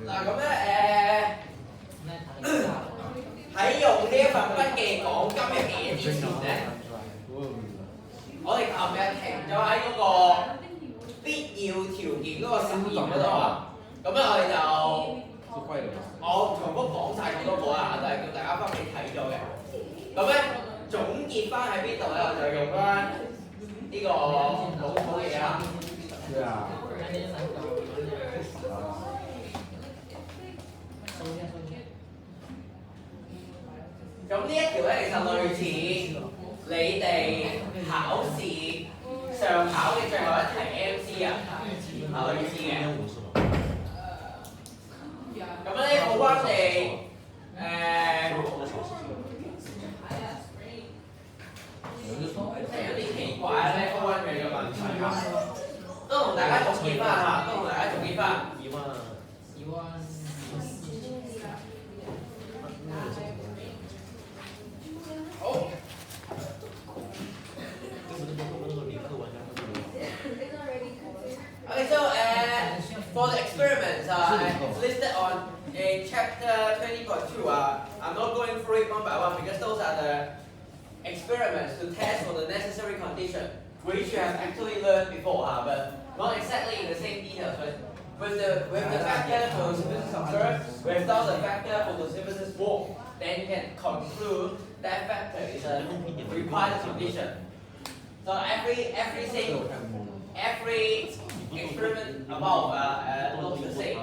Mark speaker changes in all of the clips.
Speaker 1: 嗱咁咧喺用呢一份筆記講今日嘅嘢之前咧，我哋琴日停咗喺嗰個必要條件嗰個實驗嗰度啊。咁咧我哋就我重複講晒咁多個啊，就係叫大家翻屋企睇咗嘅。咁咧總結翻喺邊度咧？我就用翻呢個冇嘢啦。咁呢一條咧，其實類似你哋考試上考嘅最後一題 MC 啊，係類似嘅。咁咧好關地即係有啲奇怪咧，高溫嘅問題啊，都同大家總結翻嚇，都同大家總結翻。好。Okay, so for the experiments listed on chapter 20.2, I'm not going through it one by one because those are the experiments to test for the necessary condition which you have actually learned before, but not exactly in the same details. But with the factor photosynthesis observed, without the factor photosynthesis work, then you can conclude that factor is a required condition. So every experiment above looks the same,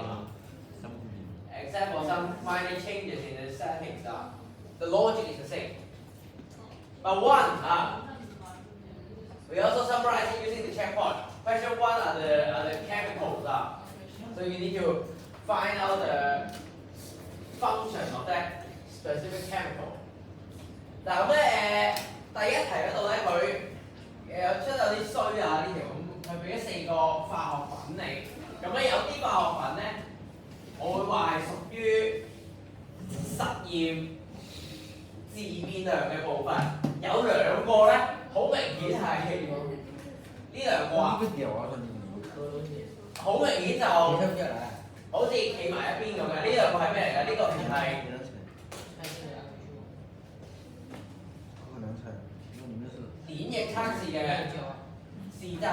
Speaker 1: except for some minor changes in the settings. The logic is the same. But one, we also summarize it using the checkpoint. Question one are the chemicals. So you need to find out the function of that specific chemical. 嗱咁咧第一題嗰度咧佢出有啲衰啊呢條咁，佢俾咗4個化學品你，咁咧有啲化學品咧，我會話係屬於實驗自變量嘅部分，有2個咧好明顯係呢2個啊，好明顯就好似企埋一邊咁嘅，呢2個係咩嚟㗎？呢個係碘液測試嘅試劑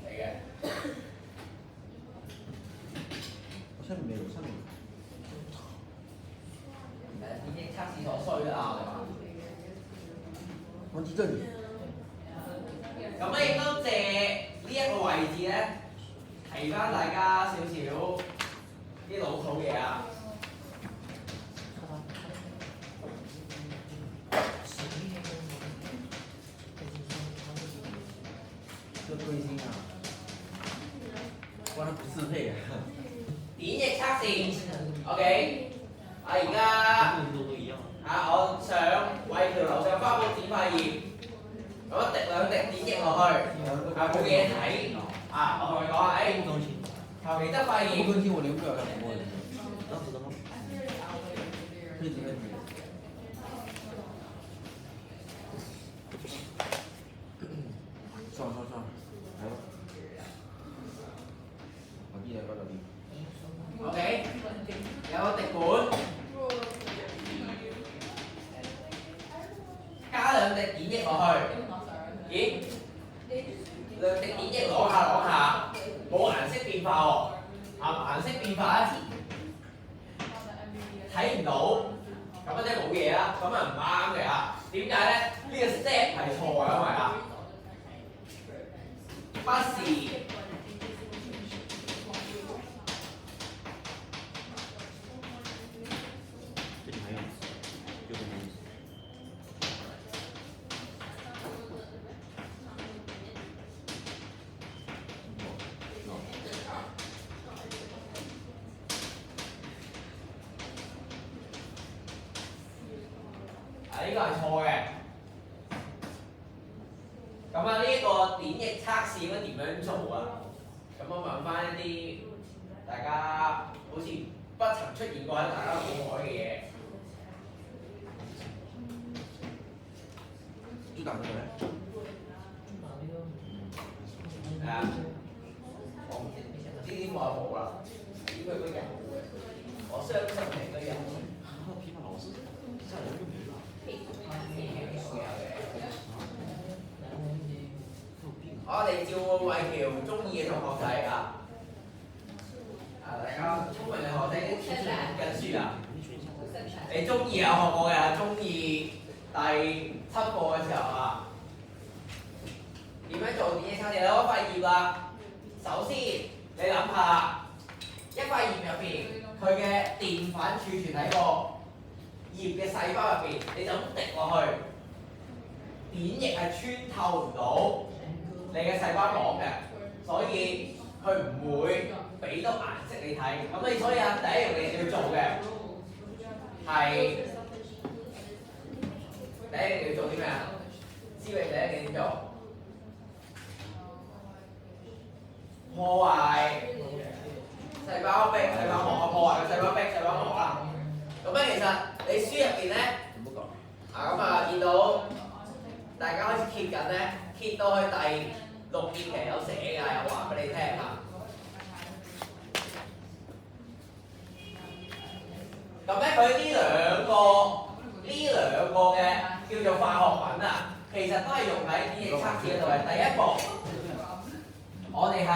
Speaker 1: 嚟嘅。碘液測試所需啦，我知道。咁咧亦都借呢一個位置咧，提翻大家少少啲老土嘢啊。關得不適配啊！碘液測試 ，OK。而家我想為條樓上花布展塊葉，咁滴2滴碘液落去，冇嘢睇我同佢講求其得塊葉。OK， 有個滴管，加2滴碘液落去，咦？2滴碘液攞下，冇顏色變化喎，顏色變化咧睇唔到，咁即係冇嘢啦，咁唔啱嘅啊？點解咧？呢個 step 係錯嘅，因為不是。呢個係錯嘅。咁呢個碘液測試應該點樣做啊？咁我問翻一啲大家好似不曾出現過喺大家腦海嘅嘢。豬膽嗰個咧？係啊，呢啲我冇啦，呢個都有嘅。哋照顧為條中意嘅同學仔啊！大家聰明嘅學仔已經緊書啦。你中意有學過嘅，中意第7課嘅時候啊，點樣做電子測試？你攞塊葉啦，首先你諗下一塊葉入邊，佢嘅澱粉儲存喺個葉嘅細胞入邊，你就咁滴落去，碘液係穿透唔到你嘅細胞膜嘅，所以佢唔會俾到顏色你睇。咁你所以啊，第一樣你要做嘅係第一樣要做啲咩啊？思維第一樣點做？破壞細胞壁、細胞膜啊！破壞個細胞壁、細胞膜啦。咁咧，其實你書入邊咧，咁啊見到大家開始揭緊咧，揭到去第6頁其實有寫㗎，有話俾你聽嚇。咁咧，佢呢兩個嘅叫做化學品啊，其實都係用喺電液測試嗰度嘅。第一步，我哋係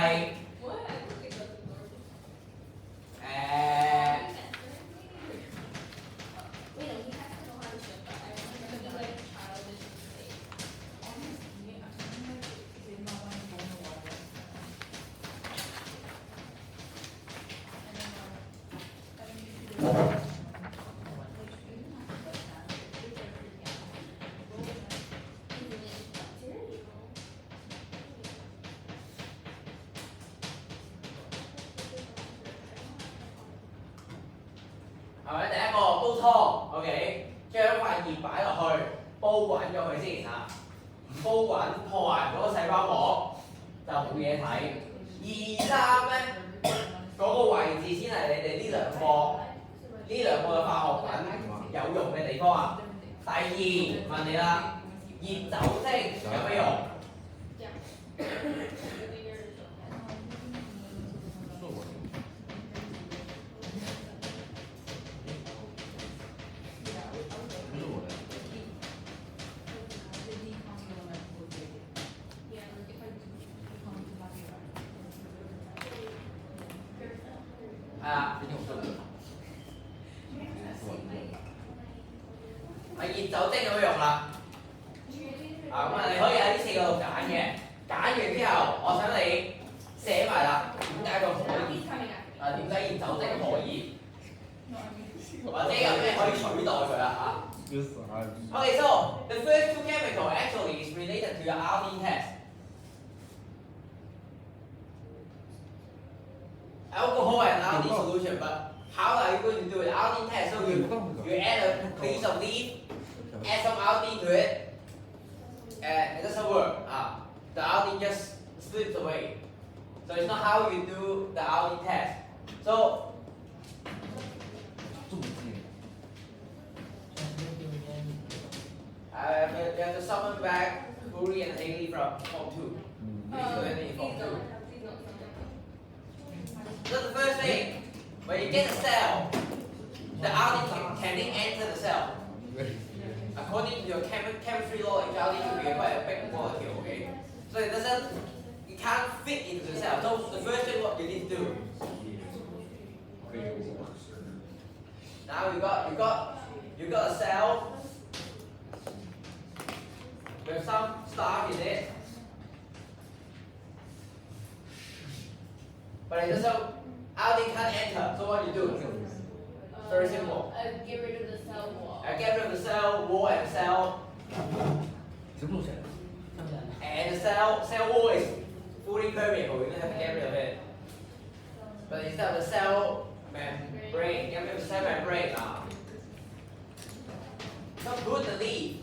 Speaker 1: 係咪第一個煲湯 ？OK， 將塊葉擺落去，煲滾咗佢先嚇。唔煲滾破壞嗰個細胞膜就冇嘢睇。2、3咧嗰個位置先係你哋呢兩個嘅化學品有用嘅地方啊。第2問你啦，熱酒精有咩用？係啊，係熱酒精有咩用啦？咁啊，你可以喺呢4個度揀嘅，揀完之後，我想你寫埋啦，點解佢可以？點解熱酒精可以？或者有咩可以取代佢啊？Okay, so the first 2 chemical actually is related to your RD test. Alcohol and RD solution, but how are you going to do it? RD test, so you add a piece of leaf, add some RD to it, and it doesn't work. The RD just slips away. So it's not how you do the RD test. So you have to summon back Uri and Haley from Form 2. Form 2. So the first thing, when you get a cell, the RD can enter the cell. According to your chemistry knowledge, RD should be quite a big molecule, okay? So it can't fit into the cell. So the first thing what you need to do. Now you got a cell with some starch in it, but it doesn't. RD can't enter. So what you do? Very simple.
Speaker 2: Get rid of the cell wall.
Speaker 1: Get rid of the cell wall and cell. And the cell wall is fully permeable. You don't have to get rid of it. But instead of the cell membrane, get rid of the cell membrane. So put the leaf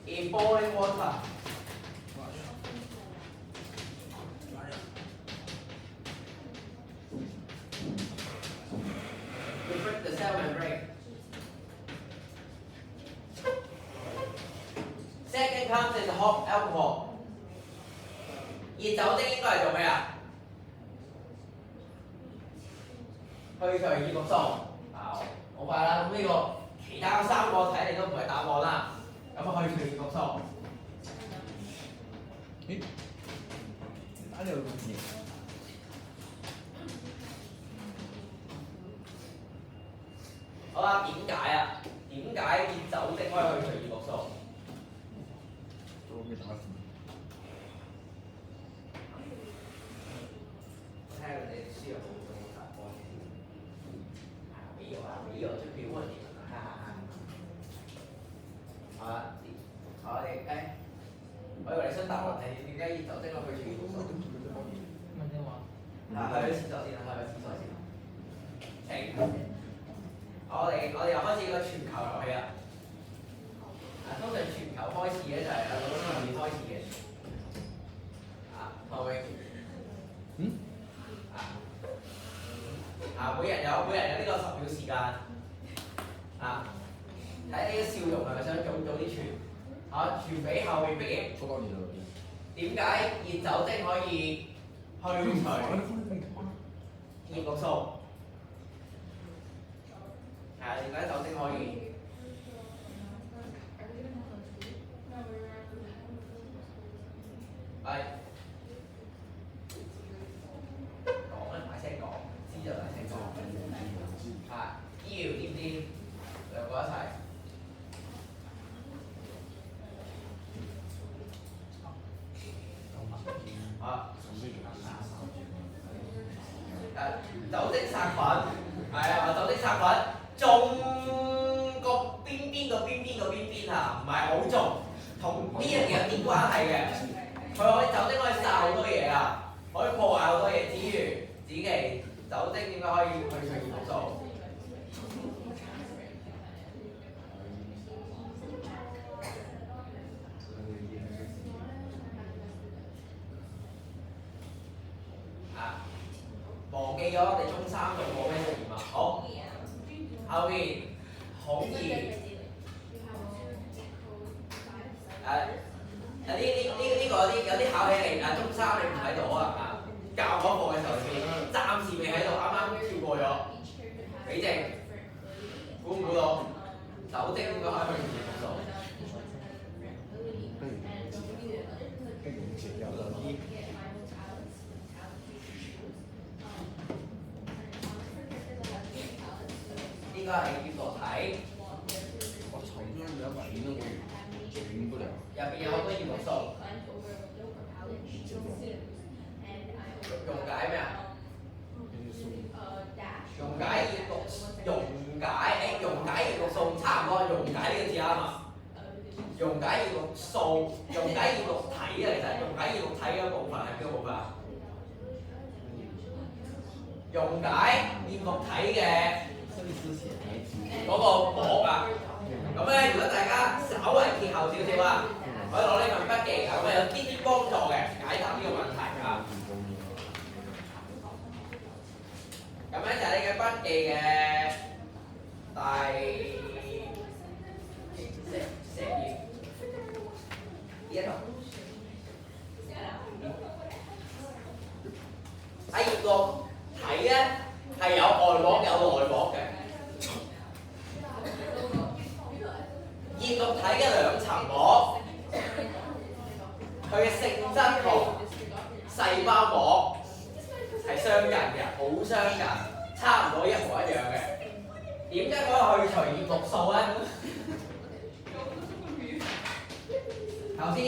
Speaker 1: in boiling water. To break the cell membrane. Second comes is the hot alcohol. 熱酒精應該係做咩啊？去除二毒素。好快啦，咁呢個其他3個睇嚟都唔係答案啦。咁去除二毒素。
Speaker 3: 誒，哪裡有個字？
Speaker 1: 好啦，點解啊？點解熱酒精可以去除葉綠素？
Speaker 3: 我未打字。
Speaker 1: 我睇下你書有冇答案先。沒有就可以問你了，哈哈哈。好啦，好你我以為你想答問題，點解熱酒精可以去除葉綠素？
Speaker 4: 問電話。
Speaker 1: 去廁所先啦，去廁所先。請。我哋又開始個全球遊戲啦。通常全球開始咧就係喺嗰上面開始嘅。唐永。每人有呢個10秒時間。睇你嘅笑容係咪想早啲傳？傳俾後面邊。
Speaker 3: 收到你了。
Speaker 1: 點解熱酒精可以去除葉綠素？點解酒精可以？係講啊，大聲講，知就大聲講。醫療知唔知？兩個一齊。酒精殺菌，酒精殺菌，重個邊唔係好重，同呢樣嘢有啲關係嘅。酒精可以殺好多嘢啊，可以破壞好多嘢之餘，子期酒精點解可以去除葉綠素？忘記咗我哋中3做過咩實驗啊？好，後面孔怡，有啲考起嚟，中3你唔喺度啊！教嗰課嘅時候你暫時未喺度，啱啱跳過咗。俾正，估唔估到？酒精應該可以去除葉綠素。呢個係葉綠體。
Speaker 3: 我操！居然200名都贏不了。
Speaker 1: 入邊有好多葉綠素。溶解咩啊？溶解葉綠素差唔多，溶解呢個字啱嘛？溶解葉綠素，溶解葉綠體啊，其實溶解葉綠體嗰部分係邊個部分啊？溶解葉綠體嘅嗰個膜啊。咁咧，如果大家稍為貼後少少啊，可以攞呢份筆記，咁有啲幫助嘅解答呢個問題啊。咁咧就係你嘅筆記嘅第10頁呢一度。喺葉綠體咧係有外膜有內膜嘅。葉綠體嘅2層膜，佢嘅性質同細胞膜係相近嘅，好相近，差唔多一模一樣嘅。點解可以去除葉綠素咧？頭先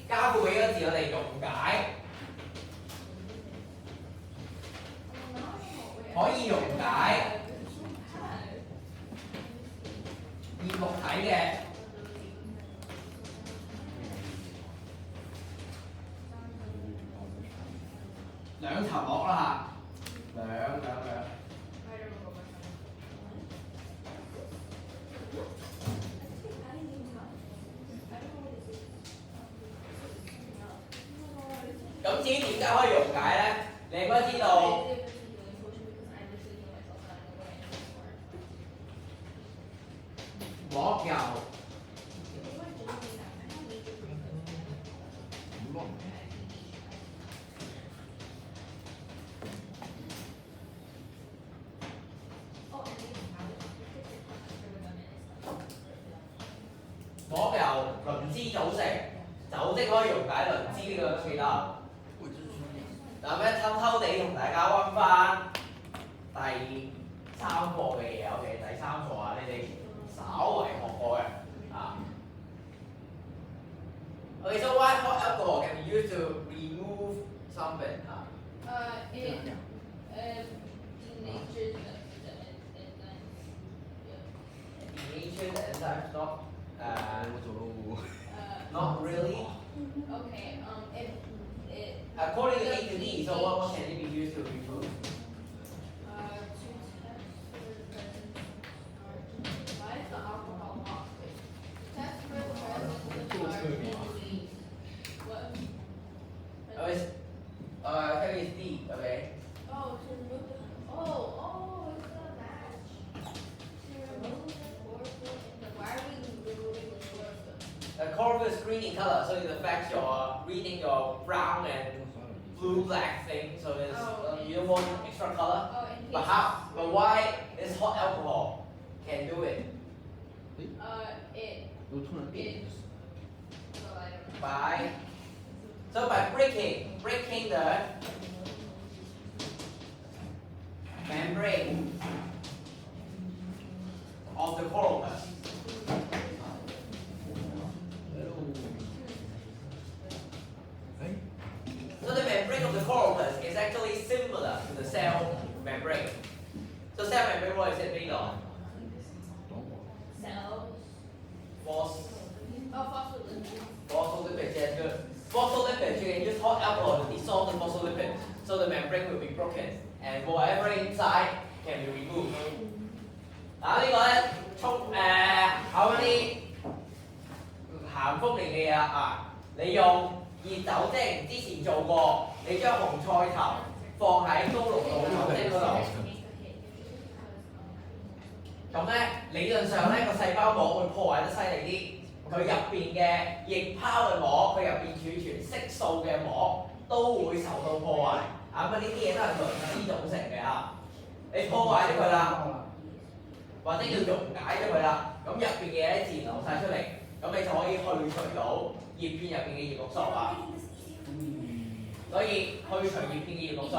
Speaker 1: 加附幾個字，我哋溶解，可以溶解葉綠體嘅2層膜啦嚇，兩。咁至於點解可以溶解咧？你應該知道膜油。膜由磷脂組成，酒組織可以溶解磷脂呢個都記得。嗱咩偷偷地同大家温翻第3課嘅嘢，OK， 第3課啊，你哋稍為學過嘅啊。Okay, so why hot alcohol can be used to remove something?
Speaker 2: It denatures the enzymes.
Speaker 1: Denatured enzymes, not
Speaker 3: 我走路。
Speaker 1: not really.
Speaker 2: Okay. It
Speaker 1: According to A to D, so what can it be used to remove?
Speaker 2: to test for the presence. Why is the alcohol hot? Test for the presence of starch in disease. What?
Speaker 1: Oh, it's okay, it's D, okay.
Speaker 2: Oh, to remove the. It's a match. To remove the chlorophyll in the. Why are we removing the chlorophyll?
Speaker 1: The chlorophyll is green in color, so it affects your reading your brown and blue black thing. So it's, you don't want extra color.
Speaker 2: Oh, in
Speaker 1: But
Speaker 2: case.
Speaker 1: how? But why is hot alcohol can do it?
Speaker 2: It.
Speaker 3: 我突然变。
Speaker 2: Well, I don't know.
Speaker 1: By so by breaking the membrane of the chloroplast. So the membrane of the chloroplast is actually similar to the cell membrane. So cell membrane, what is it made of?
Speaker 2: Cells. Phospholipids.
Speaker 1: Phospholipids, yes, good. Phospholipids, you can use hot alcohol to dissolve the phospholipids, so the membrane will be broken, and whatever inside can be removed. 呢個咧考嗰啲鹹豐年嘅嘢啊，你用熱酒精之前做過，你將紅菜頭放喺高濃度酒精嗰度，咁咧理論上咧個細胞膜會破壞得犀利啲，佢入邊嘅液泡嘅膜，佢入邊儲存色素嘅膜都會受到破壞。啊咁呢啲嘢都係磷脂組成嘅啊，你破壞咗佢啦。或者要溶解咗佢啦，咁入邊嘅嘢咧自然流晒出嚟，咁你就可以去除到葉片入邊嘅葉綠素啊。所以去除葉片嘅葉綠素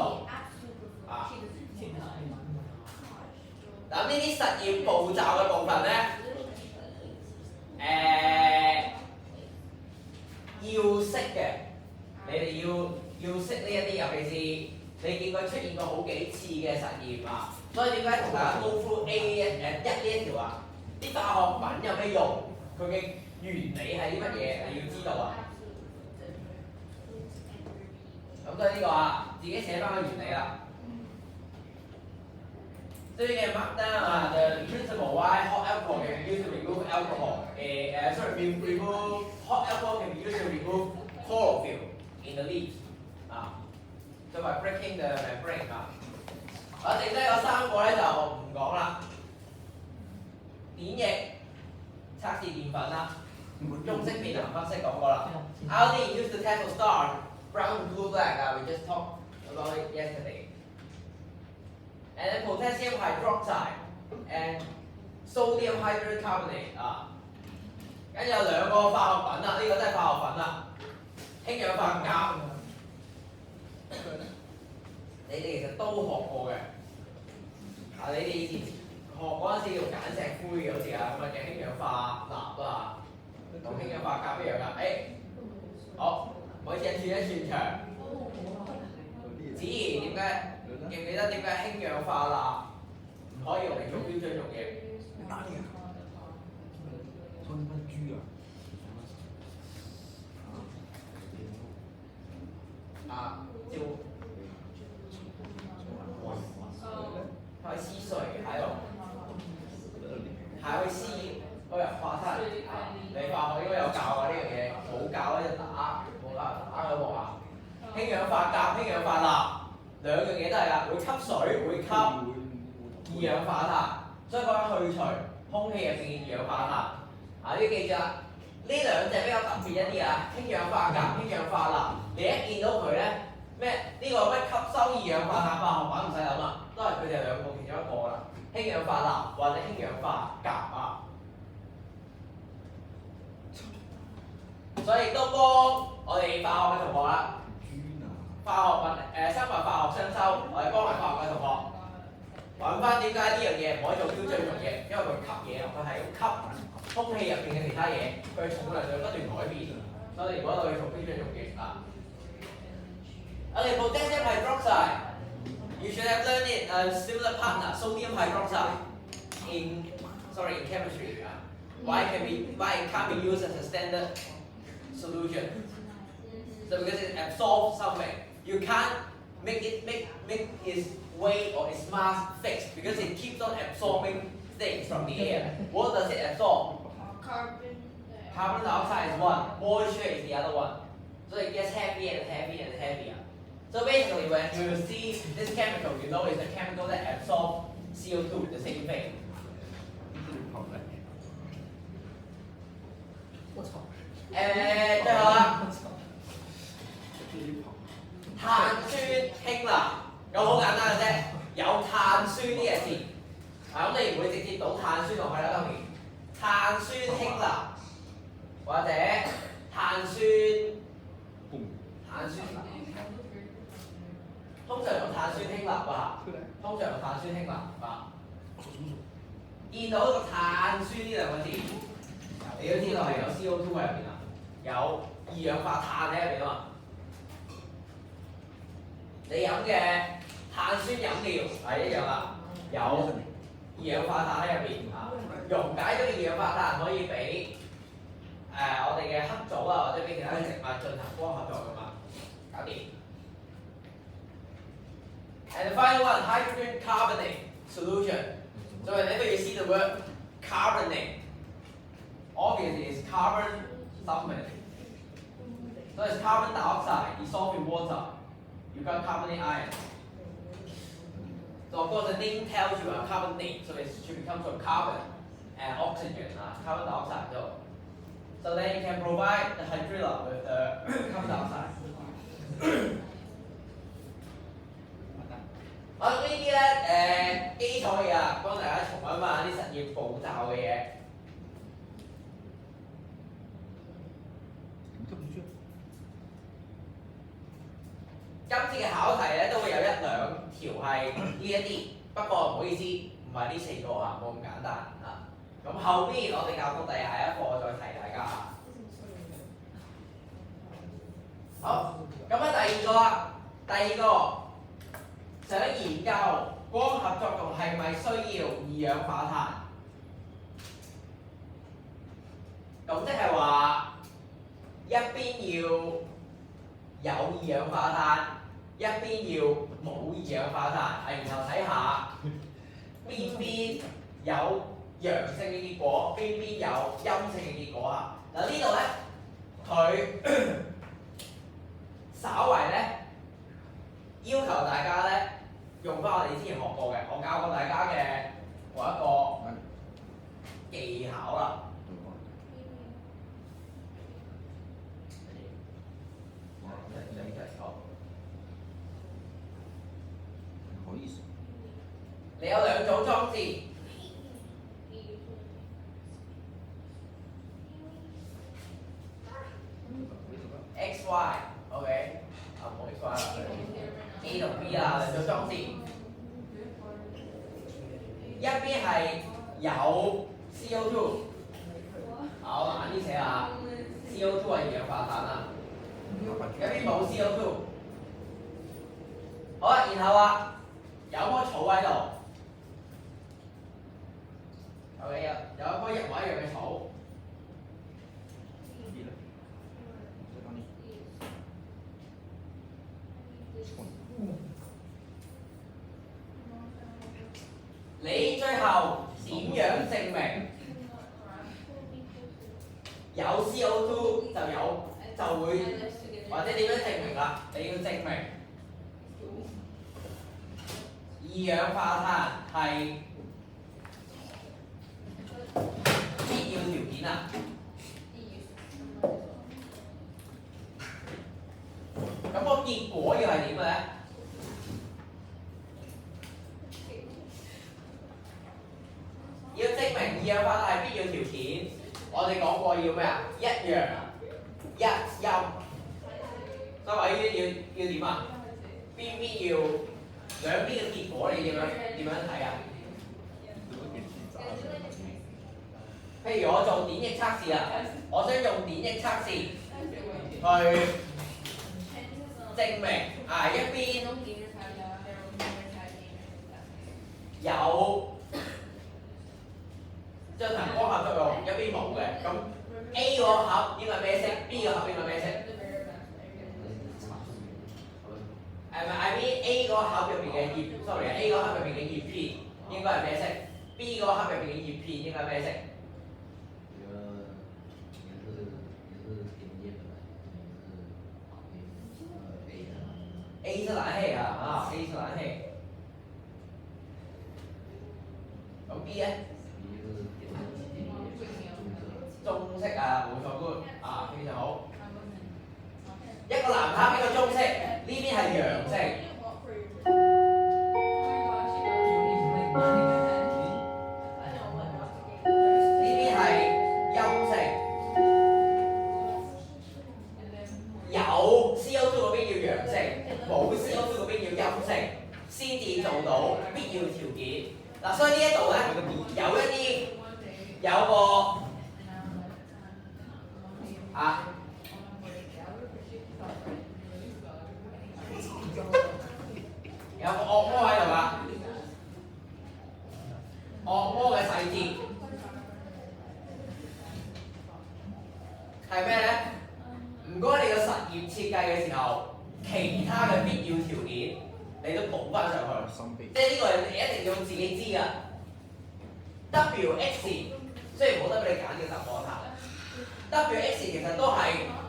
Speaker 1: 啊。嗱呢啲實驗步驟嘅部分咧，要識嘅，你哋要識呢一啲，尤其是你見佢出現過好幾次嘅實驗啊。所以點解同大家 go through A 呢一條啊？啲化學品有咩用？佢嘅原理係啲乜嘢？你要知道啊！咁所以呢個啊，自己寫翻個原理啦。So you can mark down the principle why hot alcohol can be used to remove alcohol. Remove hot alcohol can be used to remove chlorophyll in the leaves. So by breaking the membrane 剩低嗰3個咧就唔講啦。碘液測試澱粉啦，中式變藍分析講過啦。Iodine used to test for starch, brown to blue black. We just talked about it yesterday. And then potassium hydroxide and sodium hydrocarbonate 跟住有2個化學品啦，呢個真係化學品啦，氫氧化鉀。你哋其實都學過嘅。你哋以前學嗰陣時用鹼石灰嘅好似啊，咁嘅氫氧化鈉啊，同氫氧化鉀一樣㗎。好，每次轉一轉場。子怡點解記唔記得點解氫氧化鈉唔可以用嚟做標準溶液？
Speaker 3: 哪里啊？說你們豬啊？
Speaker 1: 就它会吸水，还有會吸嗰氧化碳。你化學應該有教啊呢樣嘢，冇教咧就打佢鑊啊！氫氧化鉀、氫氧化鈉兩樣嘢都係㗎，會吸水，會吸二氧化碳，所以講去除空氣入邊嘅二氧化碳。呢記住啦，呢兩隻比較特別一啲啊，氫氧化鉀、氫氧化鈉，你一見到佢咧咩呢個咩吸收二氧化碳化學品唔使諗啦，都係佢哋兩個其中一個啦，氫氧化鈉或者氫氧化鉀啊。所以都幫點解呢樣嘢唔可以做標準用嘅？因為佢吸嘢，佢係咁吸空氣入邊嘅其他嘢，佢重量就不斷改變。所以如果我哋做標準用嘅啊，我哋 potassium hydroxide。You should have learned it similar partner, sodium hydroxide, in chemistry. Why it can't be used as a standard solution? So because it absorbs something, you can't make its weight or its mass fixed because it keeps on absorbing things from the air. What does it absorb?
Speaker 2: Carbon.
Speaker 1: Carbon dioxide is one, moisture is the other one. So it gets heavier and heavier and heavier. So basically, when you see this chemical, you know it's a chemical that absorbs CO2, the same thing.
Speaker 3: 我操！
Speaker 1: 最後啦，碳酸氫鈉，咁好簡單嘅啫，有碳酸呢個字，咁你唔會直接倒碳酸落去啦，當然，碳酸氫鈉或者碳酸。通常用碳酸氫鈉啊，通常用碳酸氫鈉啊。見到個碳酸呢兩個字，你都知道係有 CO2 喺入邊啦，有二氧化碳喺入邊啊嘛。你飲嘅碳酸飲料係一樣啦，有二氧化碳喺入邊啊。溶解咗嘅二氧化碳可以俾我哋嘅黑藻啊，或者俾其他植物進行光合作用啊，搞掂。And the final one, hydrogen carbonate solution. So whenever you see the word carbonate, obviously it's carbon something. So it's carbon dioxide dissolved in water. You've got carbonate ion. So of course the name tells you a carbonate, so it should become from carbon and oxygen, carbon dioxide. So then you can provide the hydrilla with the carbon dioxide. 我呢啲咧基礎嘢啊，幫大家重溫翻啲實驗步驟嘅嘢。今次嘅考題咧都會有一兩條係呢一啲，不過唔好意思，唔係呢4個啊，冇咁簡單啊。咁後邊我哋教到第下一課再提大家。好，咁啊第二個啦，第二個。想研究光合作用係咪需要二氧化碳？咁即係話一邊要有二氧化碳，一邊要冇二氧化碳，然後睇下邊邊有陽性嘅結果，邊邊有陰性嘅結果啊！嗱呢度咧，佢稍為咧要求大家咧。用翻我哋之前學過嘅，我教過大家嘅嗰一個技巧啦。
Speaker 3: 唔好意思。
Speaker 1: 你有兩組裝置。X、Y，OK， 冇 X、Y 啦。A 同 B 啊，兩組裝置，一邊係有 CO2， 好難啲寫下 ，CO2 係二氧化碳啦，一邊冇 CO2， 好啦，然後啊有棵草喺度，OK 有一棵一模一樣嘅草。你最後點樣證明有 CO2 就會或者點樣證明啦？你要證明二氧化碳係必要條件啊！咁個結果要係點嘅咧？要證明二氧化碳係必要條件，我哋講過要咩啊？一陽一陰，所以話呢啲要點啊？邊邊要兩邊嘅結果你點樣睇啊？譬如我做典液測試啊，我想用典液測試去證明一邊有進行光合作用，一邊冇嘅，咁 A 個盒應該係咩色 ？B 個盒應該係咩色？係咪 I mean A 個盒入邊嘅葉 ，sorry A 個盒入邊嘅葉片應該係咩色 ？B 個盒入邊嘅葉片應該係咩色？A 是藍色啊，A 是藍色。咁 B 咧？棕色啊，冇錯 good 啊，非常好。一個藍盒，一個棕色，呢邊係陽性，呢邊係陰性。有 CO2 嗰邊要陽性，冇 CO2 嗰邊要陰性，先至做到必要條件。嗱，所以呢一度咧有一啲有個有個惡魔喺度啦，惡魔嘅細節係咩咧？唔該，你個實驗設計嘅時候，其他嘅必要條件你都補翻上去，即係呢個你一定要自己知噶。WX 雖然冇得俾你揀嘅答案嚇 ，WX 其實都係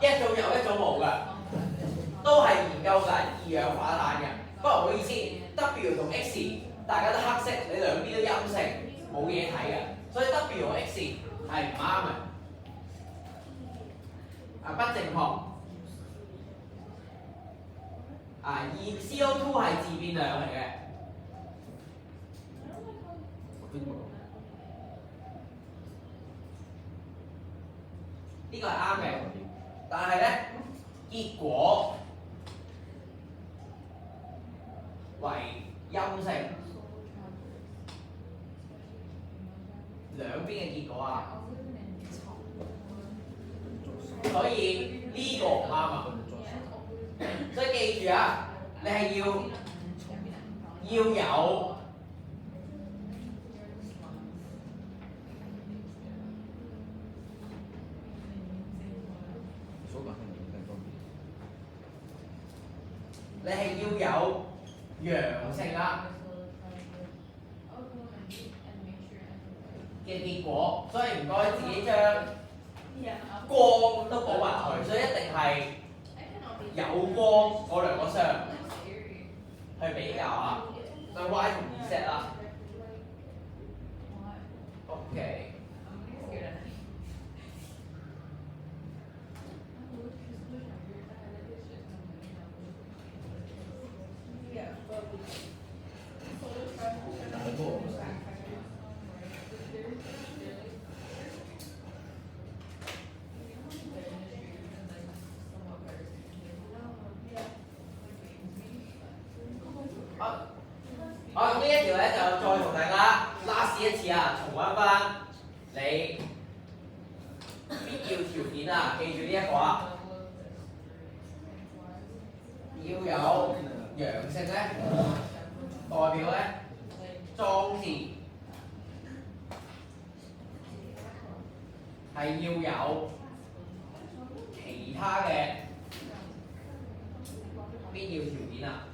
Speaker 1: 一組有一組冇㗎，都係研究緊二氧化碳嘅。不過唔好意思 ，W 同 X 大家都黑色，你兩邊都陰性，冇嘢睇嘅，所以 WX 係唔啱嘅，不正確。而 CO2 係自變量嚟嘅。呢個係啱嘅，但係咧結果為陰性，兩邊嘅結果啊，所以呢個唔啱啊。所以記住啊，你係要有。你係要有陽性啦嘅結果，所以唔該自己將光都補埋佢，所以一定係有光嗰兩個相去比較啊，對 Y 同 Z 啦。OK。我用呢一條咧就再同大家 last 一次啊，重溫翻你必要條件啊，記住呢一個啊，要有陽性咧，代表咧裝置係要有其他嘅必要條件啊。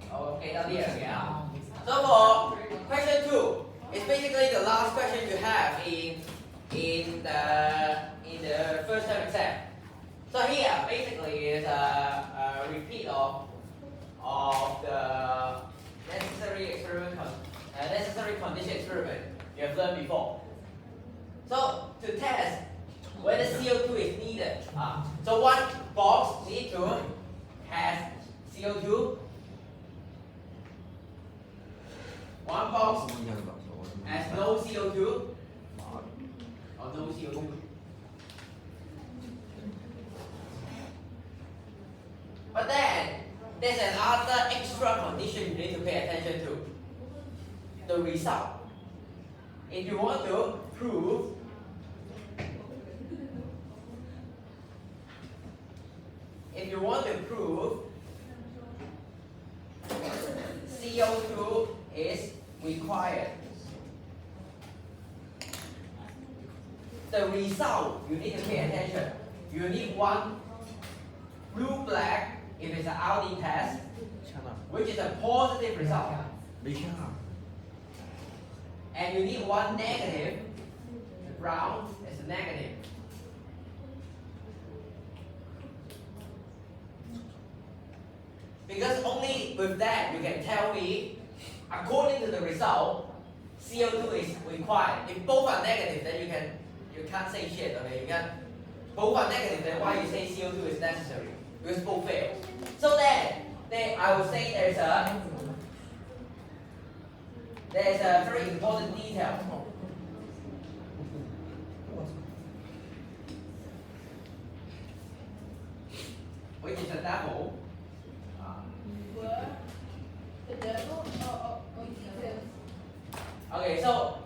Speaker 1: 好，記得呢樣嘢啊。So for question 2, it's basically the last question you have in the first term exam. So here basically is a repeat of the necessary condition experiment you have learned before. So to test whether CO2 is needed, so one box need to has CO2. One box has no CO2 or no CO2. there's another extra condition you need to pay attention to. The result. If you want to prove CO2 is required, the result you need to pay attention. You need one blue-black if it's an RD test, which is a positive result. And you need one negative, brown is a negative. Because only with that you can tell me, according to the result, CO2 is required. If both are negative, then you can't say shit, okay? You can't. Both are negative, then why you say CO2 is necessary? Because both fail. So then I would say there's a very important detail. Which is a double.
Speaker 2: The devil or Jesus?
Speaker 1: Okay, so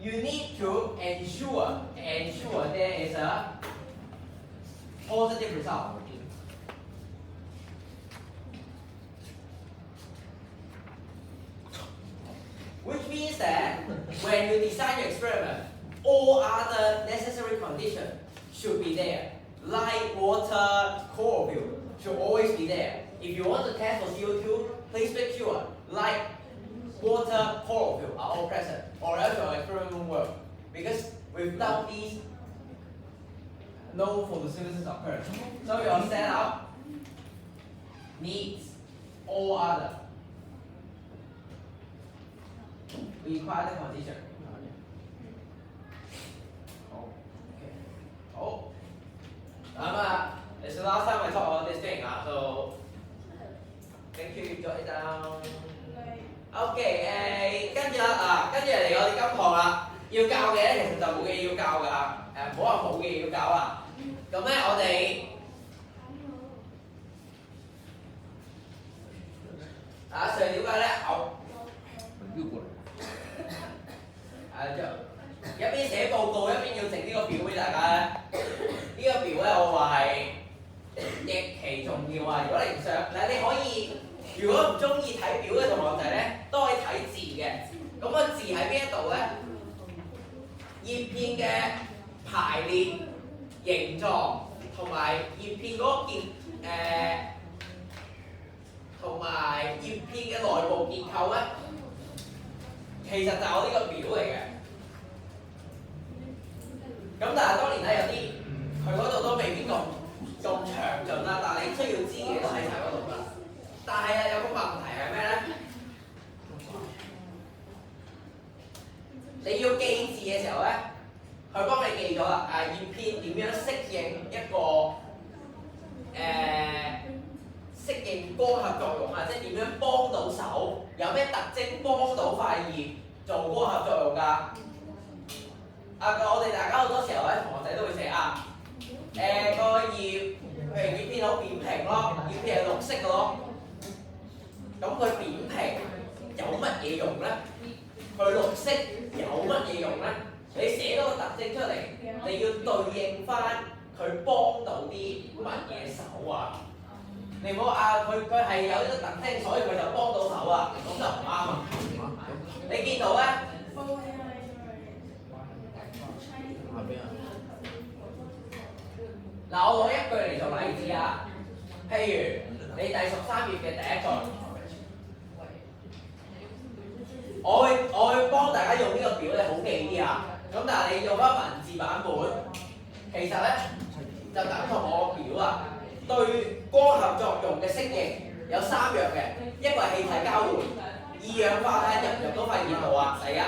Speaker 1: you need to ensure there is a positive result. Which means that when you design your experiment, all other necessary conditions should be there. Light, water, chlorophyll should always be there. If you want to test for CO2, please make sure light, water, chlorophyll are all present, or else your experiment won't work. Because without these, no photosynthesis occurs. So your setup needs all other required condition.好，it's the last time I talk about this thing, so make sure you jot it down. OK， 跟住啦，跟住嚟我哋今堂啦，要教嘅咧其實就冇嘢要教㗎，唔好話冇嘢要教啦。咁咧我哋Sir點解咧？就一邊寫報告一邊要整呢個表俾大家咧。呢個表咧我話係極其重要啊！如果你唔想，嗱你可以，如果唔中意睇表嘅同學仔咧，都可以睇字嘅。咁個字喺邊一度咧？葉片嘅排列形狀同埋葉片嗰個同埋葉片嘅內部結構咧，其實就係我呢個表嚟嘅。咁但係當然咧，有啲佢嗰度都未必咁詳盡啦，但係你需要知嘅都喺晒嗰度啦。但係有個問題係咩咧？你要記字嘅時候咧，佢幫你記咗啦。葉片點樣適應一個適應光合作用啊？即係點樣幫到手？有咩特徵幫到塊葉做光合作用㗎？我哋大家好多時候咧，同學仔都會寫個葉，譬如葉片好扁平咯，葉片係綠色嘅咯。咁佢扁平有乜嘢用咧？佢綠色有乜嘢用咧？你寫多個特徵出嚟，你要對應翻佢幫到啲乜嘢手啊？你唔好佢係有呢個特徵，所以佢就幫到手啊，咁就唔啱啊！你見到咧？嗱，我攞一句嚟做例子啊，譬如你第13頁嘅第一句，我會幫大家用呢個表咧，好記啲啊。咁但係你用翻文字版本，其實咧就等同我個表啊。對光合作用嘅適應有3樣嘅，一個係氣體交換，二氧化碳入唔入到肺葉度啊？第一，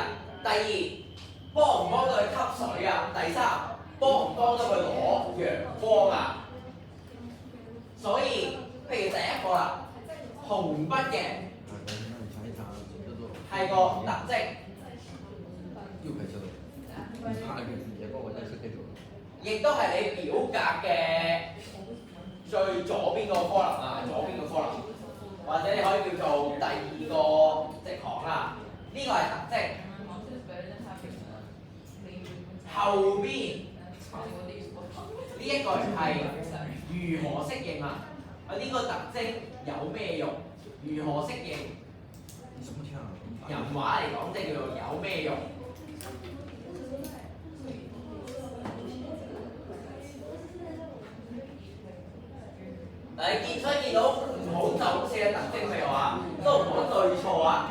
Speaker 1: 第二，幫唔幫到佢吸水啊？第三，幫唔幫到佢攞陽光啊？所以，譬如第一個啦，紅筆嘅係個特徵，亦都係你表格嘅最左邊個 column 啊，左邊個 column。或者你可以叫做第二個直行啦。呢個係特徵。後邊呢一個係如何適應啊？呢個特徵有咩用？如何適應？人話嚟講，即係叫做有咩用？嗱，你所以見到唔好就咁寫嘅特徵譬如話，都唔好對錯啊！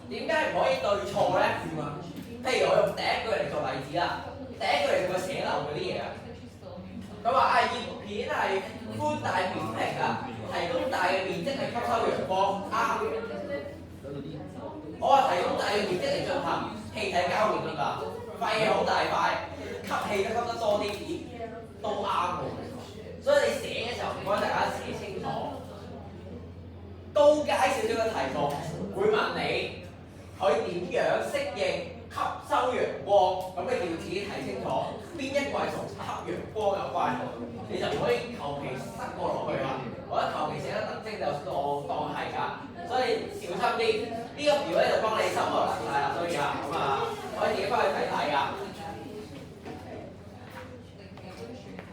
Speaker 1: 點解唔可以對錯咧？譬如我用第一句嚟做例子啦，第一句嚟做寫漏嗰啲嘢啊。佢話葉片係寬大扁平啊，提供大嘅面積嚟吸收陽光，啱。我話提供大嘅面積嚟進行氣體交換㗎嘛，肺好大塊，吸氣都吸得多啲，都啱喎。所以你寫嘅時候唔該大家寫清楚。高階少少嘅題目會問你。佢點樣適應吸收陽光？咁你要自己睇清楚邊一個係同吸陽光有關，你就唔可以求其塞過落去啦。我覺得求其寫得特徵就當係㗎，所以小心啲。呢個表咧就幫你收落嚟曬啦，所以啊，咁啊可以自己翻去睇睇㗎。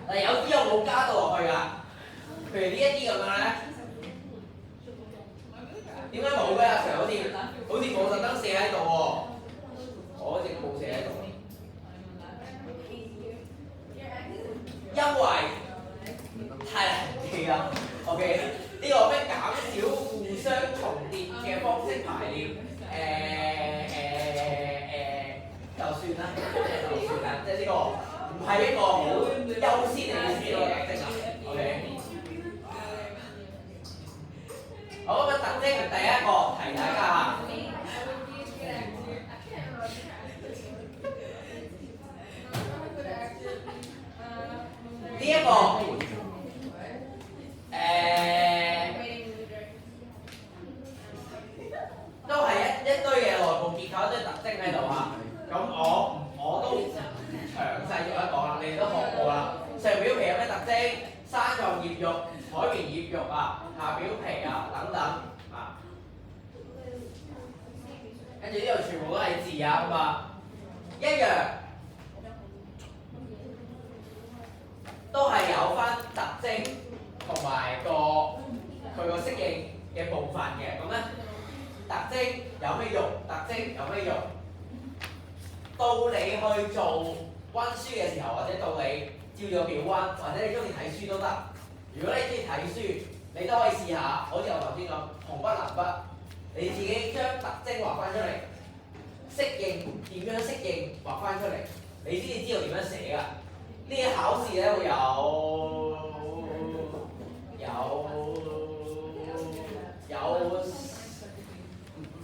Speaker 1: 嗱，有啲我冇加到落去㗎，譬如呢一啲咁樣咧。點解冇嘅？阿 Sir 好似冇特登寫喺度喎，我好似冇寫喺度。因為太難記啦。OK， 呢個咩減少互相重疊嘅方式排列？就算啦，即係呢個唔係一個好優先嚟寫嘅特徵啊。OK。好，咁特徵第一個提大家嚇。呢一個都係一堆嘅內部結構，一堆特徵喺度嚇。咁我都詳細咗一講啦，你哋都學過啦。上表皮有咩特徵？生狀葉肉、海綿葉肉啊，下表皮啊等等啊。跟住呢度全部都係字啊，咁啊一樣。都係有翻特徵同埋佢個適應嘅部分嘅，咁咧特徵有咩用？特徵有咩用？到你去做温書嘅時候，或者到你照咗表温，或者你中意睇書都得。如果你中意睇書，你都可以試下，好似我頭先咁紅筆藍筆，你自己將特徵畫翻出嚟，適應點樣適應畫翻出嚟，你先至知道點樣寫㗎。呢啲考試咧會有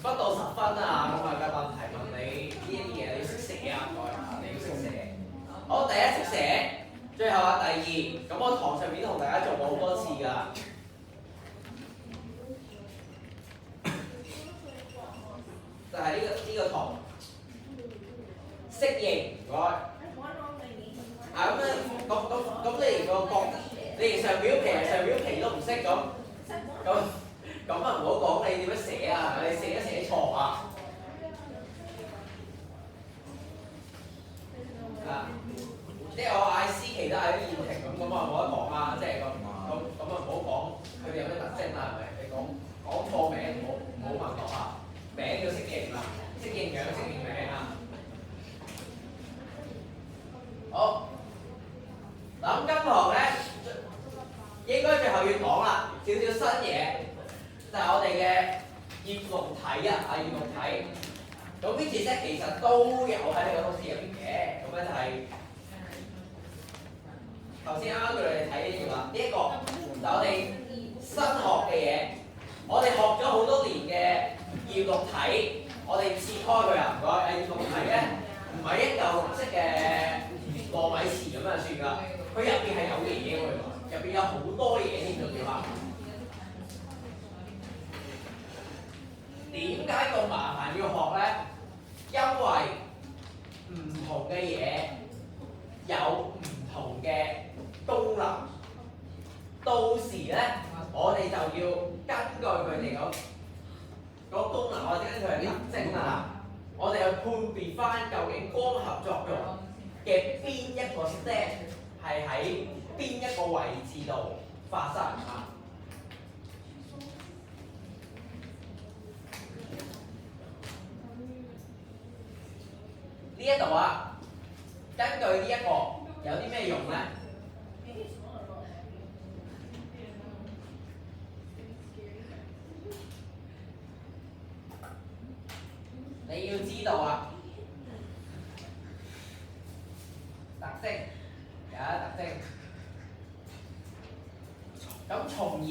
Speaker 1: 不到10分啊，咁啊嘅問題問你呢一啲嘢，你要識寫啊，唔該啊，你要識寫。好，第一識寫，最後啊第二，咁我堂上面同大家做過好多次㗎。就係呢個堂適應，唔該。啊咁咧，咁你連個角，你連上表皮都唔識咁啊唔好講你點樣寫啊，你寫都寫錯啊！啊，即係我嗌思琪都嗌啲燕婷咁啊冇得講啊，即係咁啊唔好講佢哋有咩特徵啦，係咪？你講錯名唔好問我啊，名要適應啦，適應樣適應名啊。好。嗱咁今堂咧，應該最後要講啦，少少新嘢，就係我哋嘅葉綠體啊，葉綠體。咁呢次咧其實都有喺你個通識入邊嘅，咁咧就係頭先啱啱叫你哋睇呢條啦，呢一個就我哋新學嘅嘢，我哋學咗好多年嘅葉綠體，我哋切開佢啊，唔該。葉綠體咧唔係一嚿綠色嘅糯米糍咁就算㗎。佢入邊係有嘢喎，入邊有好多嘢添，仲要嚇。點解咁麻煩要學咧？因為唔同嘅嘢有唔同嘅功能，到時咧我哋就要根據佢哋嗰功能或者根據佢哋特徵啦，我哋去判別翻究竟光合作用嘅邊一個 step 係喺邊一個位置度發生啊？呢一度啊，根據呢一個有啲咩用咧？你要知道啊，特徵有一特徵，咁從而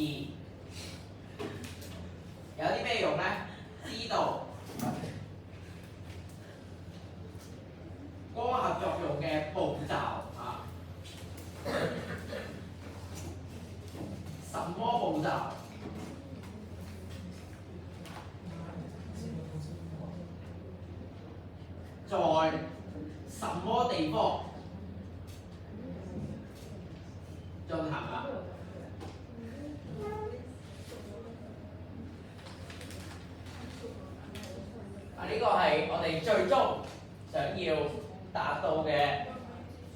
Speaker 1: 有啲咩用咧？知道光合作用嘅步驟啊，什麼步驟？在什麼地方進行啊？呢個係我哋最終想要達到嘅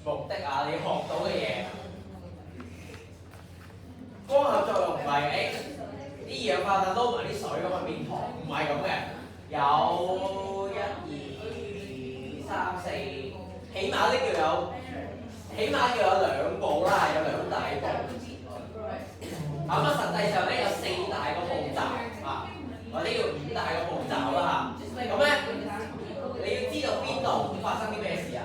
Speaker 1: 目的啊！你學到嘅嘢，光合作用唔係啲二氧化碳撈埋啲水咁啊變糖，唔係咁嘅。有1、2、3、4，起碼都要有2步啦，有2大步。咁啊，實際上咧有4大個步驟啊，或者要5大個步驟啦嚇。咁咧，你要知道邊度發生啲咩事啊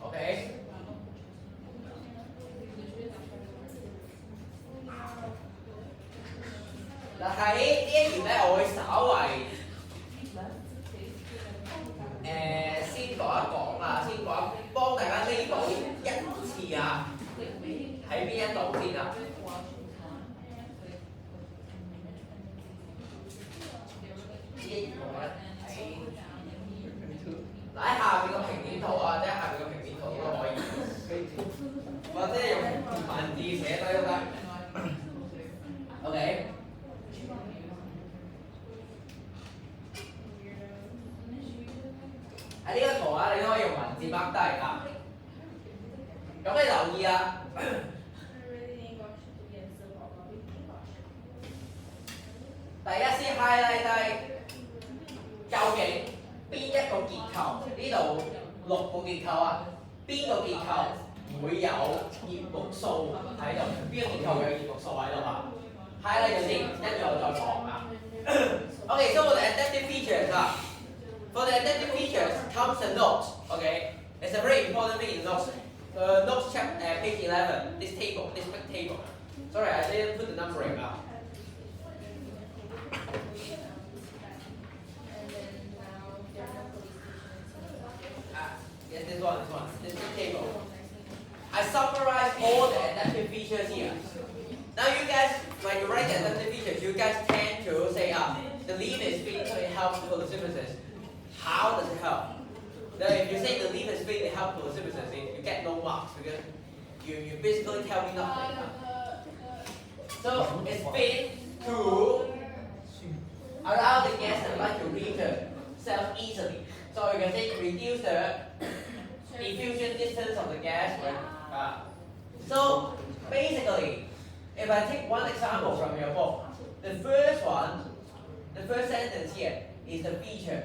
Speaker 1: ？OK， 嗱喺呢一頁咧，我會稍為先講一講啊，幫大家呢度一次啊，喺邊一度先啊？呢一頁喺下邊個平面圖啊，或者下邊個平面圖都可以，或者用文字寫低都得。OK。喺呢個圖啊，你都可以用文字 mark 低啊。咁你留意啊，第一先 highlight 低，究竟邊一個結構？呢度6個結構啊，邊個結構會有葉綠素喺度？邊個結構會有葉綠素喺度啊？highlight 咗先，跟住我再講啊。OK， so for the adaptive features 啊。For the adaptive features comes a note. Okay, it's a very important thing in notes. The notes chapter, page 11. This table, this big table. Sorry, I didn't put the numbering up. Yes, this one, this big table. I summarize all the adaptive features here. Now you guys, when you write the adaptive features, you guys tend to say, the leaf is fit, so it helps photosynthesis. How does it help? Now, if you say the leaf is fit, it helps photosynthesis, you get no marks because you basically tell me nothing. So it's fit to allow the gas and light to reach the cells easily. So you can say reduce the diffusion distance of the gas. So basically, if I take one example from your book, the first sentence here is the feature.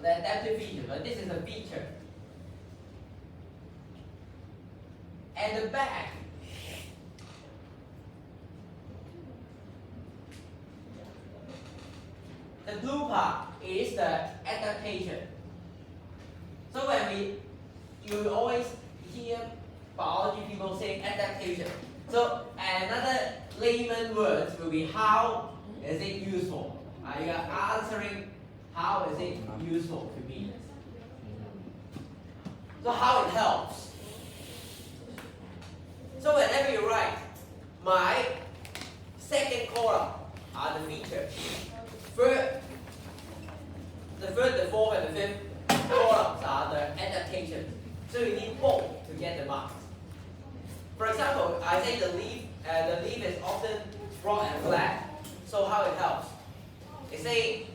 Speaker 1: The adaptive feature, but this is a feature. And the back, the blue part is the adaptation. So you always hear biology people saying adaptation. So another layman words will be how is it useful? You are answering how is it useful to me. So how it helps. So whenever you write, my second column are the features. The third, the fourth, and the fifth columns are the adaptations. So you need both to get the marks. For example, I say the leaf is often broad and flat. So how it helps? It say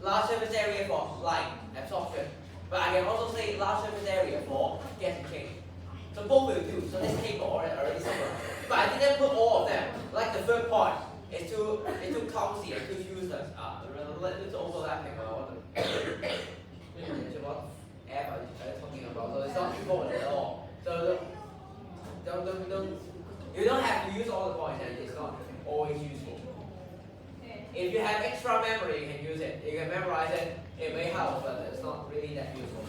Speaker 1: large surface area for light absorption, but I can also say large surface area for gas exchange. So both will do. So this table already summarized. But I didn't put all of them. Like the third point, it's too clumsy and too useless. It's overlapping. What app are you talking about? So it's not important at all. So you don't have to use all the points, and it's not always useful. If you have extra memory, you can use it. You can memorize it. It may help, but it's not really that useful.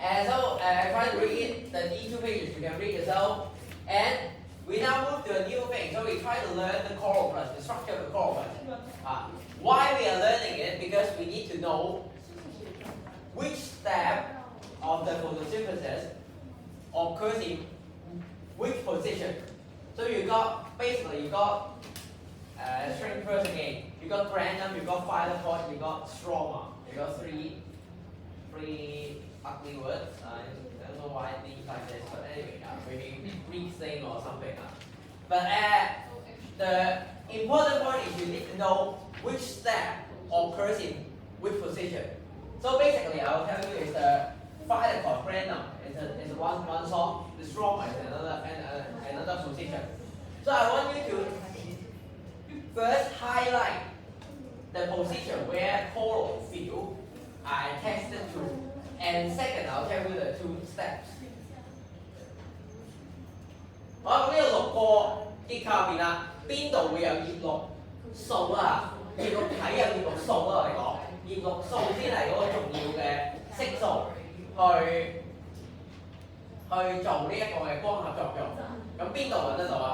Speaker 1: And so try to read these 2 pages. You can read yourself. And we now move to a new thing. So we try to learn the chloroplast, the structure of the chloroplast. Why we are learning it? Because we need to know which step of the photosynthesis occurs in which position. So you got string first again. You got granum, you got phyllopod, you got stroma. You got three ugly words. I don't know why it means like this, but anyway, maybe Greek thing or something. But the important point is you need to know which step occurs in which position. So basically, I will tell you is the phyllopod granum is one sort, the stroma is another position. So I want you to first highlight the position where chlorophyll are attached to, and second I'll tell you the 2 steps. 好，咁呢個6個結構入邊啦，邊度會有葉綠素啊？葉綠體有葉綠素啦，我哋講葉綠素先係嗰個重要嘅色素，去做呢一個嘅光合作用。咁邊度揾得到啊？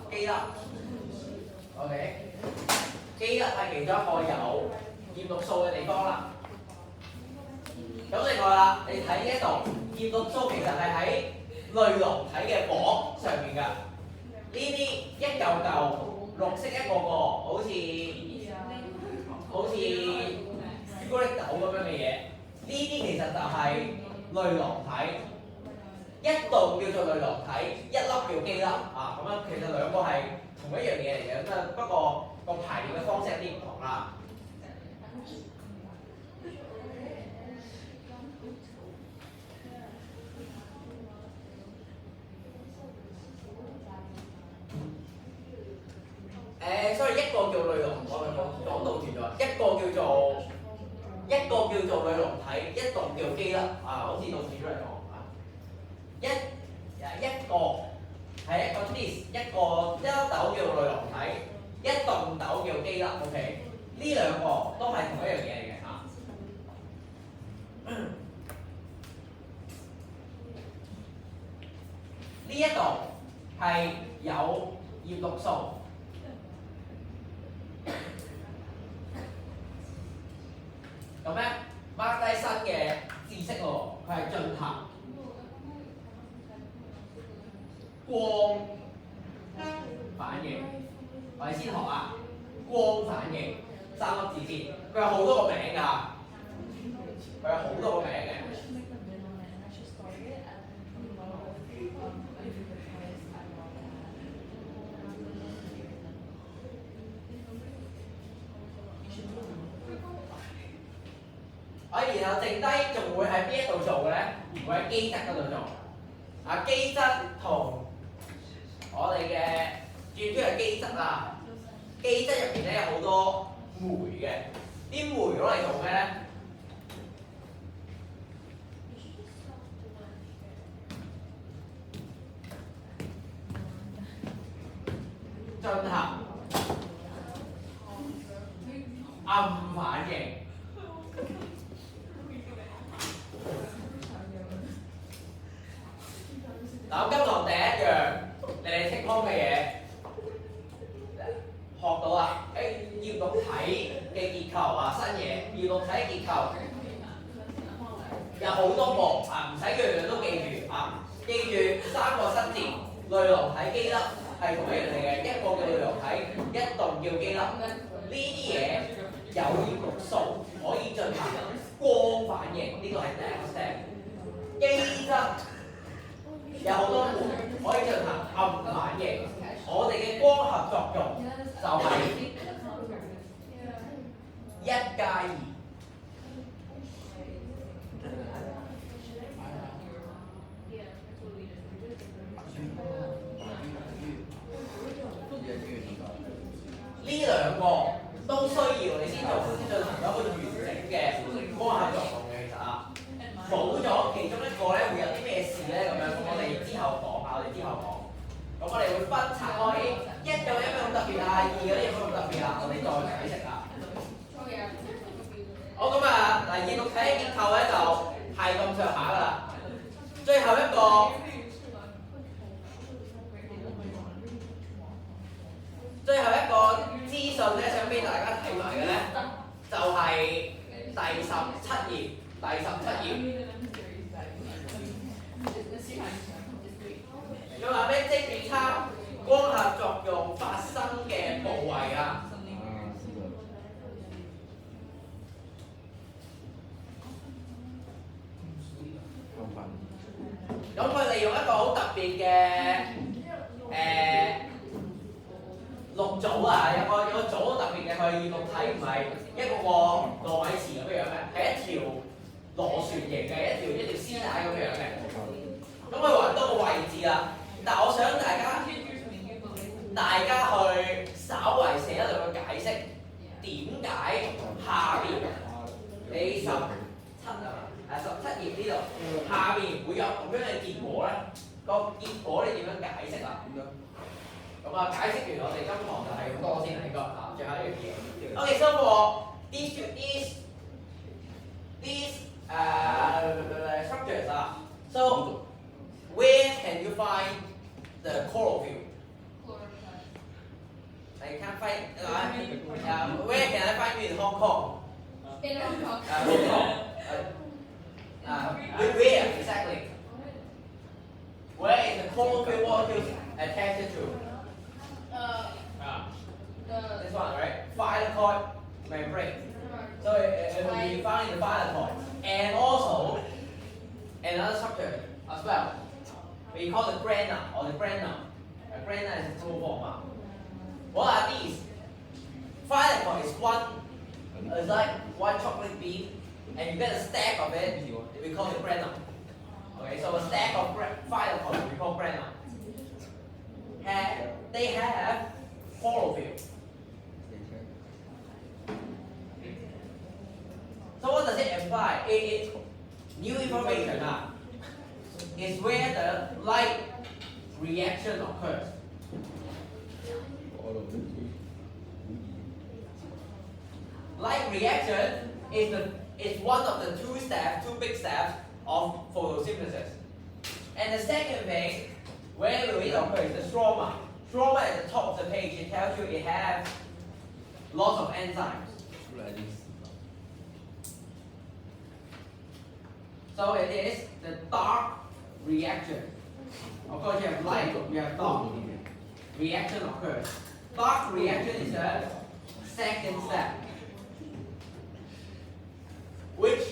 Speaker 1: 基粒 ，OK， 基粒係其中一個有葉綠素嘅地方啦。咁另外啦，你睇呢一度，葉綠素其實係喺類囊體嘅膜上面㗎。呢啲一嚿嚿綠色一個個，好似朱古力豆咁樣嘅嘢，呢啲其實就係類囊體。一棟叫做類囊體，一粒叫基粒啊，咁樣其實兩個係同一樣嘢嚟嘅，咁不過個排列嘅方式有啲唔同啦。所以一個叫類囊，我哋講到斷咗，一個叫做類囊體，一棟叫基粒啊，好似到斷咗嚟講。一個係一個 dis， 一粒豆叫類囊體，一棟豆叫基粒 ，OK？ 呢兩個都係同一樣嘢嚟嘅嚇。呢一度係有葉綠素，咁咧 mark 低新嘅知識喎，佢係進行光反應，我哋先學啊，光反應3粒字先，佢有好多個名㗎，佢有好多個名嘅。然後剩低仲會喺邊一度做嘅咧？會喺基質嗰度做。基質同我哋嘅最主要係基質啦。基質入邊咧有好多酶嘅，啲酶攞嚟做咩咧？進行暗反應。嗱，今堂第一樣你哋 take home 嘅嘢學到啦。葉綠體嘅結構啊，新嘢，葉綠體結構有好多個啊，唔使樣樣都記住啊。記住3個新字，類流體基粒係同一樣嚟嘅，一個叫類流體，一棟叫基粒。呢啲嘢有葉綠素可以進行光反應，呢個係第一個 step。基質有好多門可以進行暗反應，我哋嘅光合作用就係1+2。呢兩個都需要你先進行咗一個完整嘅光合作用嘅，其實啊，冇咗其中一個咧，會有啲咩事咧？咁樣，咁我哋之後講下，我哋之後講。咁我哋會分拆開，一有咩咁特別啊，二嗰啲有咩咁特別啊，我哋再解釋啊。好，咁啊，嗱，葉綠體嘅結構咧就係咁上下噶啦。最後一個資訊咧，想俾大家睇埋嘅咧，就係第17頁。佢話咩？偵測光合作用發生嘅部位啊。咁佢利用一個好特別嘅綠組啊，有個組好特別嘅，佢葉綠體唔係一個糯米糍咁樣嘅，係一條螺旋形嘅一條絲帶咁樣嘅。咁佢揾到個位置啦，但係我想大家去稍為寫一兩個解釋，點解下邊你17頁呢度下邊會有咁樣嘅結果咧？個結果你點樣解釋啊？咁啊，解釋完我哋今堂就係咁多先啦，應該啊，最後一樣嘢。Okay, so for these structures 啊 ，so where can you find the chlorophyll? I can't find. Where can I find you in Hong Kong?
Speaker 2: In Hong Kong.
Speaker 1: Hong Kong. Where exactly? Where is the chlorophyll molecules attached to? This one, right? Thylakoid membrane. So it will be found in the thylakoid. And also another structure as well. We call it grana or the grana. Grana is a tool form. What are these? Thylakoid is like one chocolate bean, and you get a stack of it. We call it grana. Okay, so a stack of thylakoid we call grana. They have chlorophyll. So what does it imply? New information is where the light reaction occurs. Light reaction is one of the two big steps of photosynthesis. And the second phase, where will it occur, is the stroma. Stroma at the top of the page, it tells you it has lots of enzymes. So it is the dark reaction. Of course, you have light, you have dark. Reaction occurs. Dark reaction is the second step, which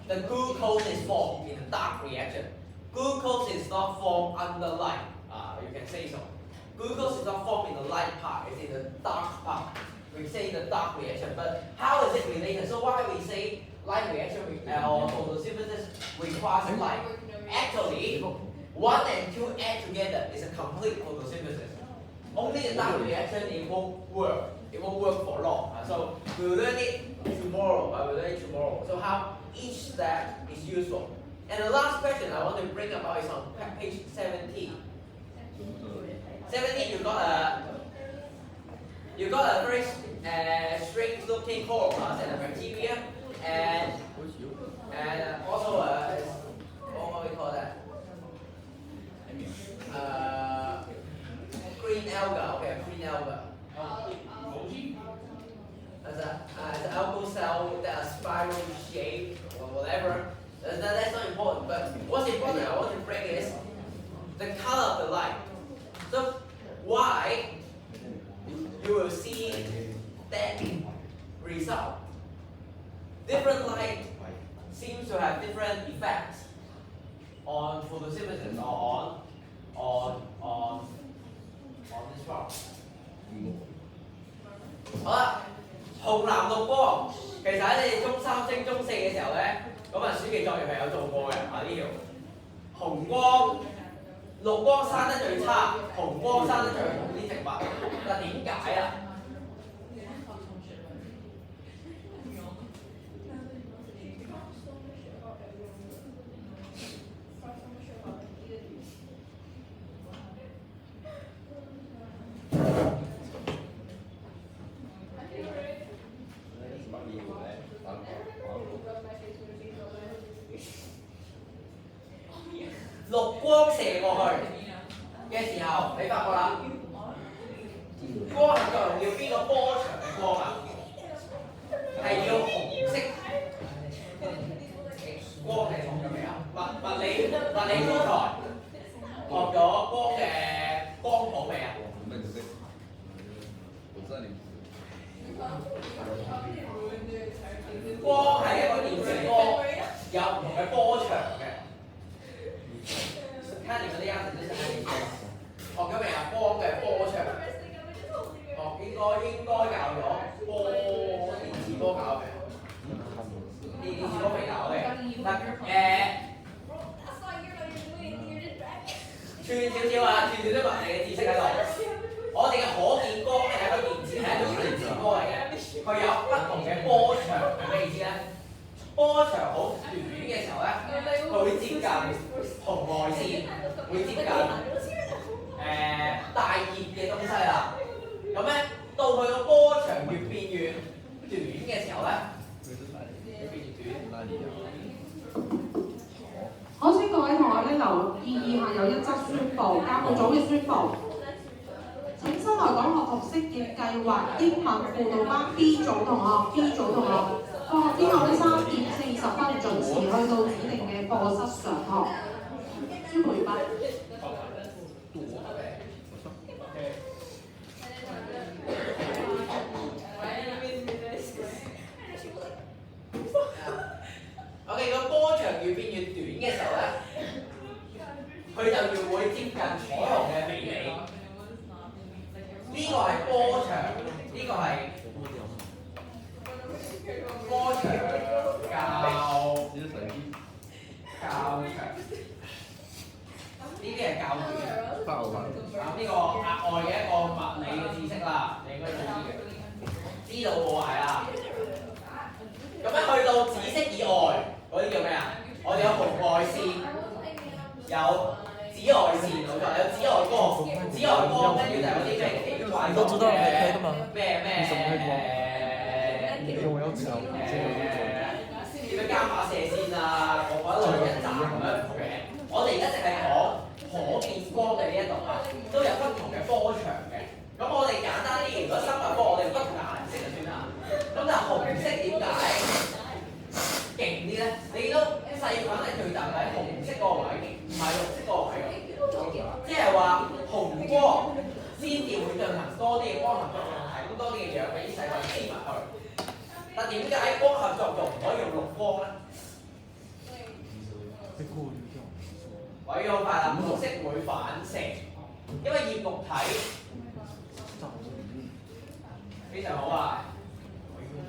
Speaker 1: the glucose is formed in the dark reaction. Glucose is not formed under light. You can say so. Glucose is not formed in the light part, it's in the dark part. We say the dark reaction, but how is it related? So why we say light reaction or photosynthesis requires light? Actually, 1 and 2 add together is a complete photosynthesis. Only the dark reaction, it won't work. It won't work for long. So we'll learn it tomorrow. So how each step is useful. And the last question I want to bring about is on page 17. 17, you got you got a very strange-looking chloroplast and a bacteria, and also what we call that? Green alga. Okay, green alga. As an algal cell that are spiral shape or whatever. That's not important. But what's important I want to bring is the color of the light. So why you will see that result? Different light seems to have different effects on photosynthesis or on this part. 好啦，紅藍綠光，其實喺你哋中三升中四嘅時候咧，嗰份暑期作業係有做過嘅啊呢條。紅光、綠光生得最差，紅光生得最好啲植物。嗱點解啊？綠光射過去嘅時候，你發覺啦，光合作用要邊個波長嘅光啊？係要紅色光係同咗未啊？物理素材學咗光嘅光譜未啊？光係一個電磁波，有唔同嘅波長嘅。睇你嗰啲啱唔啱先？學咗未啊？光嘅波長，應該教咗波電磁波教嘅，電磁波未教嘅。嗱串少少啊，串少啲物理嘅知識喺度。我哋嘅可見光咧係一個電磁波嚟嘅，佢有不同嘅波長係咩意思咧？波長好短嘅時候咧，佢會接近紅外線，會接近大熱嘅東西啦。咁咧，到佢個波長越變越短嘅時候咧，越變越短。
Speaker 5: 我請各位同學咧留意以下有一則宣佈，教務組嘅宣佈。請新來港學童適應計劃英文輔導班 B 組同學放學之後咧3:40準時去到指定嘅課室上堂。宣佈完畢。
Speaker 1: OK， 個波長越變越短嘅時候咧，佢就越會接近彩虹嘅尾尾。呢個係波長，呢個係波長較長，呢啲係較短。呢個額外嘅一個物理嘅知識啦，你應該知嘅，知道冇壞啦。咁樣去到紫色以外嗰啲叫咩啊？我哋有紅外線，有紫外線，冇錯，有紫外光。紫外光跟住就有啲咩奇怪咩點樣伽馬射線啊，嗰類一紮咁樣嘅。我哋而家淨係講可見光嘅呢一度啊，都有不同嘅波長嘅。咁我哋簡單啲，如果生物科我哋不同嘅顏色就算啦。咁但係紅色點解勁啲咧？你見到細菌係聚集喺紅色嗰個位，唔係綠色嗰個位嘅。即係話紅光先至會進行多啲嘅光合作用，提供多啲嘅氧俾啲細菌黐埋去。但點解光合作用唔可以用綠光咧？位好快啦，綠色會反射，因為葉綠體非常好啊！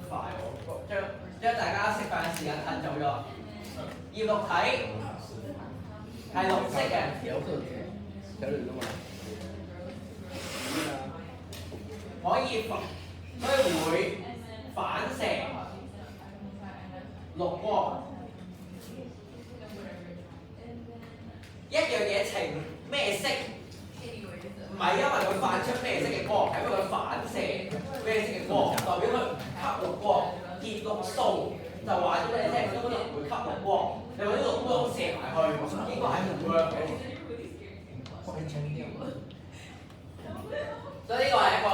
Speaker 1: 快喎，將大家食飯嘅時間褪早咗。葉綠體係綠色嘅，可以會反射綠光。一樣嘢呈咩色，唔係因為佢發出咩色嘅光，係因為佢反射啡色嘅光，代表佢唔吸綠光，結綠素就話咗俾你聽，佢根本就唔會吸綠光。你話啲綠光射埋去，應該係唔 work 嘅。所以呢個係一個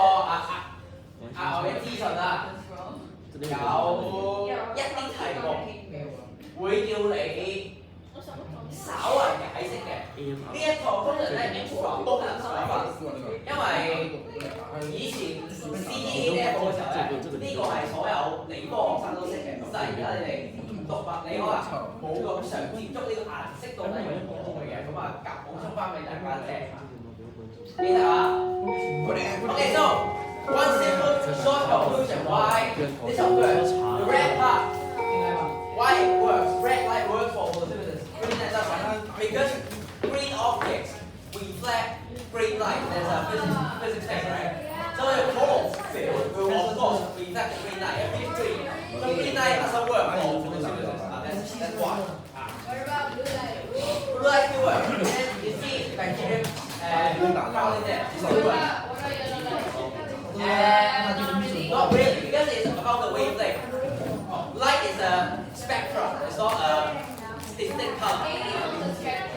Speaker 1: 額外嘅資訊啦。有一啲題目會叫你稍為解釋嘅。呢一個通常咧 extra bonus 水分，因為以前 CE level 嘅時候咧，呢個係所有理科學生都識嘅。咁但係而家你哋讀物理可能冇咁常接觸呢個顏色到底有冇嘅嘢，咁啊夾補充翻俾大家聽。記得啊 ？Okay, so one simple short conclusion why this works. The red part. Why it works? Red light works for photosynthesis. Green light doesn't. Because green objects reflect green light. There's a physics thing, right? So the chlorophyll will of course reflect the green light. If it's green, so green light doesn't work for photosynthesis. That's why.
Speaker 2: What about blue light?
Speaker 1: Blue light will work. And you see bacteria found in there. It will work.
Speaker 2: What about yellow light?
Speaker 1: Not really, because it's about the wavelength. Light is a spectrum. It's not a distinct color.
Speaker 2: Maybe on the spectrum.